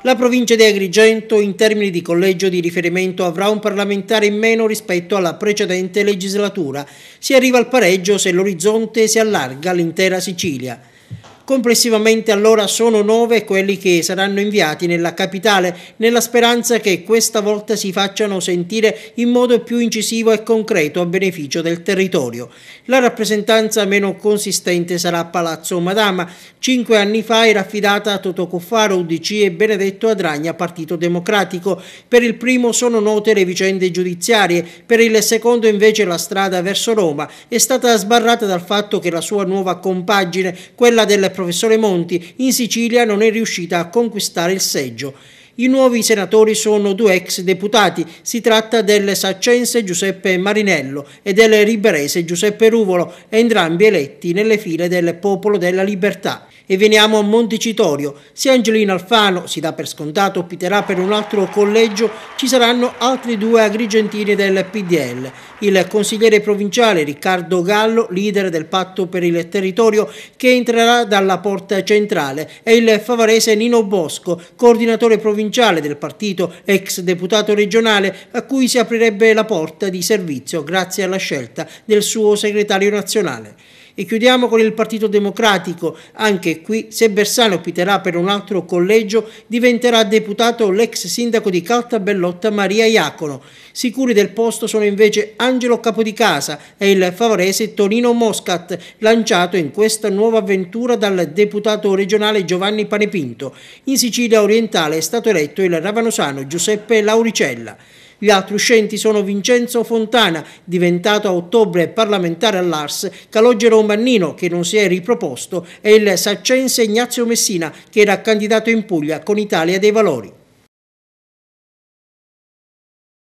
La provincia di Agrigento, in termini di collegio di riferimento, avrà un parlamentare in meno rispetto alla precedente legislatura. Si arriva al pareggio se l'orizzonte si allarga all'intera Sicilia. Complessivamente allora sono 9 quelli che saranno inviati nella capitale, nella speranza che questa volta si facciano sentire in modo più incisivo e concreto a beneficio del territorio. La rappresentanza meno consistente sarà a Palazzo Madama. 5 anni fa era affidata a Totò Cuffaro, UDC, e Benedetto Adragna, Partito Democratico. Per il primo sono note le vicende giudiziarie, per il secondo invece la strada verso Roma è stata sbarrata dal fatto che la sua nuova compagine, quella del professore Monti, in Sicilia non è riuscita a conquistare il seggio. I nuovi senatori sono 2 ex deputati, si tratta del saccense Giuseppe Marinello e del riberese Giuseppe Ruvolo, entrambi eletti nelle file del Popolo della Libertà. E veniamo a Montecitorio. Se Angelina Alfano, si dà per scontato, opterà per un altro collegio, ci saranno altri 2 agrigentini del PDL. Il consigliere provinciale Riccardo Gallo, leader del Patto per il Territorio, che entrerà dalla porta centrale, e il favarese Nino Bosco, coordinatore provinciale del partito, ex deputato regionale, a cui si aprirebbe la porta di servizio grazie alla scelta del suo segretario nazionale. E chiudiamo con il Partito Democratico. Anche qui, se Bersani opterà per un altro collegio, diventerà deputato l'ex sindaco di Caltabellotta Maria Iacono. Sicuri del posto sono invece Angelo Capodicasa e il favarese Tonino Moscat, lanciato in questa nuova avventura dal deputato regionale Giovanni Panepinto. In Sicilia orientale è stato eletto il ravanosano Giuseppe Lauricella. Gli altri uscenti sono Vincenzo Fontana, diventato a ottobre parlamentare all'Ars, Calogero Mannino, che non si è riproposto, e il saccense Ignazio Messina, che era candidato in Puglia con Italia dei Valori.